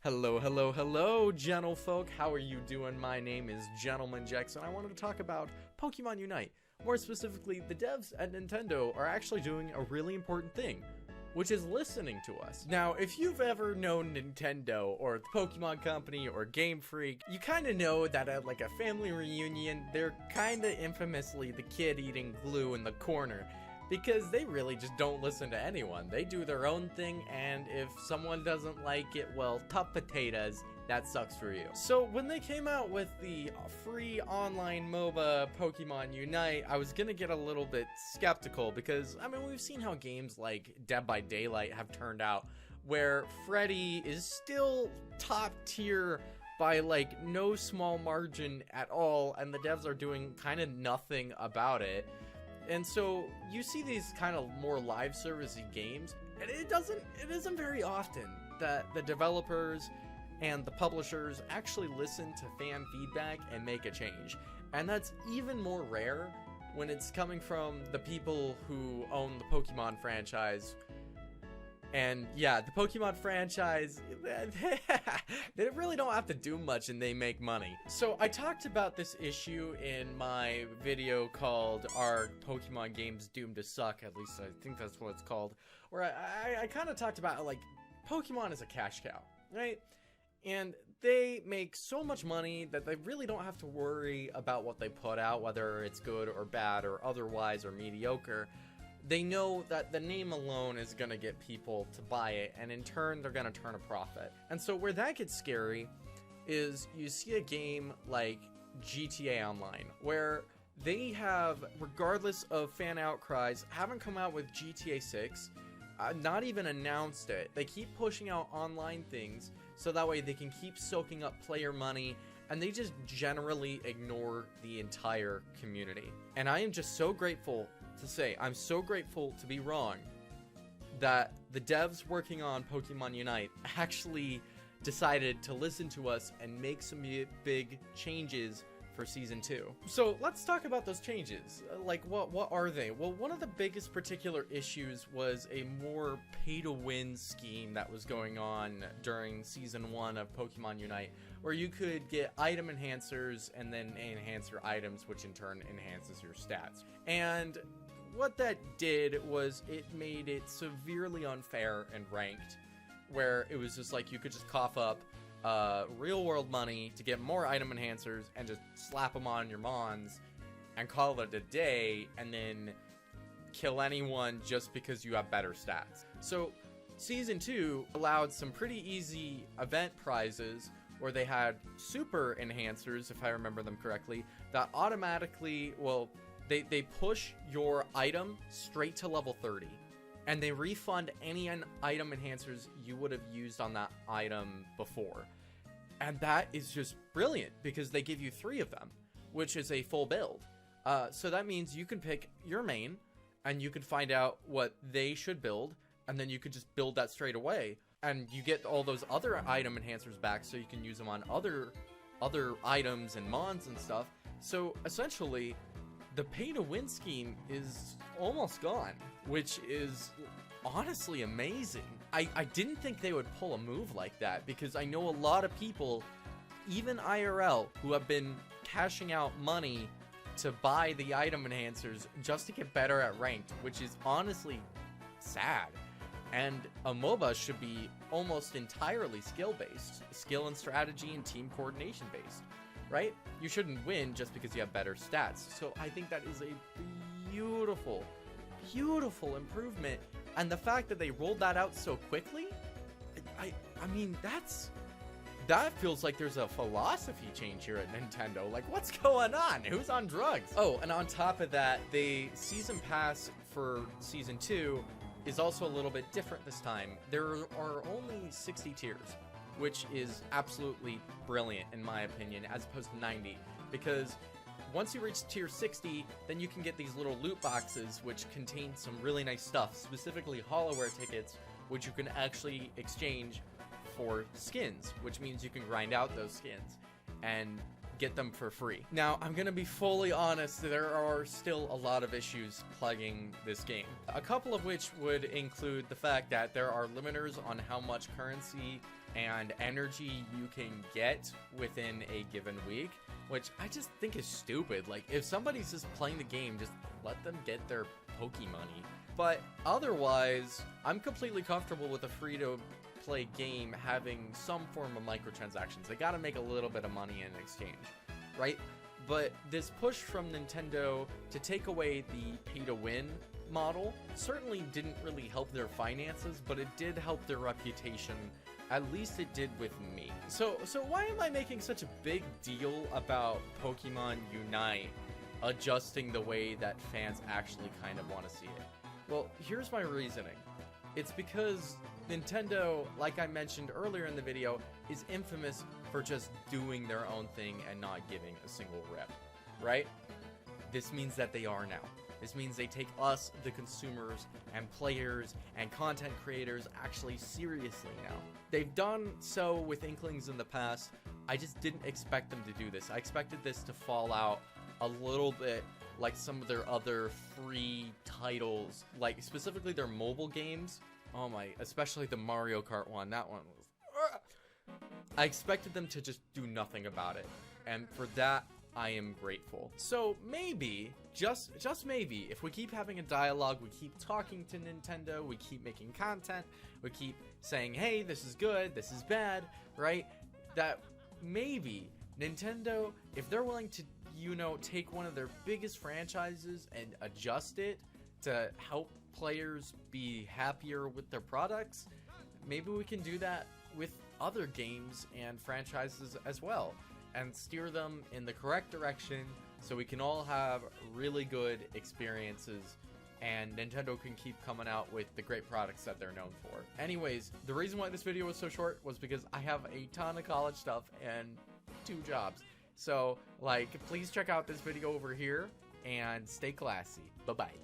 Hello, hello, hello, gentlefolk. How are you doing? My name is Gentleman Jex, and I wanted to talk about Pokemon Unite. More specifically, the devs at Nintendo are actually doing a really important thing, which is listening to us. Now, if you've ever known Nintendo, or the Pokemon Company, or Game Freak, you kind of know that at like a family reunion, they're kind of infamously the kid eating glue in the corner. Because they really just don't listen to anyone. They do their own thing, and if someone doesn't like it, well, tough potatoes, that sucks for you. So when they came out with the free online MOBA Pokemon Unite, I was gonna get a little bit skeptical because, I mean, we've seen how games like Dead by Daylight have turned out, where Freddy is still top tier by like no small margin at all, and the devs are doing kind of nothing about it. And so you see these kind of more live servicey games, and it isn't very often that the developers and the publishers actually listen to fan feedback and make a change. And that's even more rare when it's coming from the people who own the Pokemon franchise. And yeah, the Pokemon franchise, they really don't have to do much and they make money. So I talked about this issue in my video called Are Pokemon Games Doomed to Suck? At least I think that's what it's called. Where I kind of talked about like Pokemon is a cash cow, right? And they make so much money that they really don't have to worry about what they put out, whether it's good or bad or otherwise or mediocre. They know that the name alone is going to get people to buy it, and in turn, they're going to turn a profit. And so where that gets scary is you see a game like GTA Online, where they have, regardless of fan outcries, haven't come out with GTA 6, not even announced it. They keep pushing out online things, so that way they can keep soaking up player money, and they just generally ignore the entire community. And I am just so grateful to say, I'm so grateful to be wrong, that the devs working on Pokemon Unite actually decided to listen to us and make some big changes for Season 2. So let's talk about those changes. Like, what are they? Well, one of the biggest particular issues was a more pay-to-win scheme that was going on during Season 1 of Pokemon Unite, where you could get item enhancers and then enhance your items, which in turn enhances your stats. And what that did was it made it severely unfair and ranked, where it was just like you could just cough up real world money to get more item enhancers and just slap them on your mons and call it a day, and then kill anyone just because you have better stats. So Season 2 allowed some pretty easy event prizes where they had super enhancers, if I remember them correctly, that automatically, well, they push your item straight to level 30, and they refund any item enhancers you would have used on that item before. And that is just brilliant because they give you 3 of them, which is a full build. So that means you can pick your main, and you can find out what they should build, and then you could just build that straight away. And you get all those other item enhancers back so you can use them on other items and mons and stuff. So essentially, the pay-to-win scheme is almost gone, which is honestly amazing. I didn't think they would pull a move like that, because I know a lot of people, even IRL, who have been cashing out money to buy the item enhancers just to get better at ranked, which is honestly sad. And a MOBA should be almost entirely skill-based, skill and strategy and team coordination-based, right? You shouldn't win just because you have better stats. So I think that is a beautiful, beautiful improvement. And the fact that they rolled that out so quickly, I mean, that feels like there's a philosophy change here at Nintendo. Like, what's going on? Who's on drugs? Oh, and on top of that, the season pass for Season 2 is also a little bit different this time. There are only 60 tiers, which is absolutely brilliant in my opinion, as opposed to 90, because once you reach tier 60, then you can get these little loot boxes which contain some really nice stuff, specifically Hollowware tickets, which you can actually exchange for skins, which means you can grind out those skins and get them for free. Now, I'm gonna be fully honest, there are still a lot of issues plaguing this game. A couple of which would include the fact that there are limiters on how much currency and energy you can get within a given week, which I just think is stupid. Like, if somebody's just playing the game, just let them get their Pokemoney. But otherwise, I'm completely comfortable with a free-to-play game having some form of microtransactions. They gotta make a little bit of money in exchange, right? But this push from Nintendo to take away the pay-to-win model certainly didn't really help their finances, but it did help their reputation. At least it did with me. So why am I making such a big deal about Pokemon Unite adjusting the way that fans actually kind of want to see it? Well, here's my reasoning. It's because Nintendo, like I mentioned earlier in the video, is infamous for just doing their own thing and not giving a single rep, right? This means that they are now. This means they take us, the consumers, and players, and content creators actually seriously now. They've done so with Inklings in the past. I just didn't expect them to do this. I expected this to fall out a little bit like some of their other free titles, like specifically their mobile games. Oh my, especially the Mario Kart one. That one was... I expected them to just do nothing about it. And for that, I am grateful. So maybe, just maybe, if we keep having a dialogue, we keep talking to Nintendo, we keep making content, we keep saying, hey, this is good, this is bad, right? That maybe Nintendo, if they're willing to, you know, take one of their biggest franchises and adjust it to help players be happier with their products, maybe we can do that with other games and franchises as well, and steer them in the correct direction so we can all have really good experiences and Nintendo can keep coming out with the great products that they're known for. Anyways, the reason why this video was so short was because I have a ton of college stuff and 2 jobs. So, like, please check out this video over here and stay classy. Bye-bye.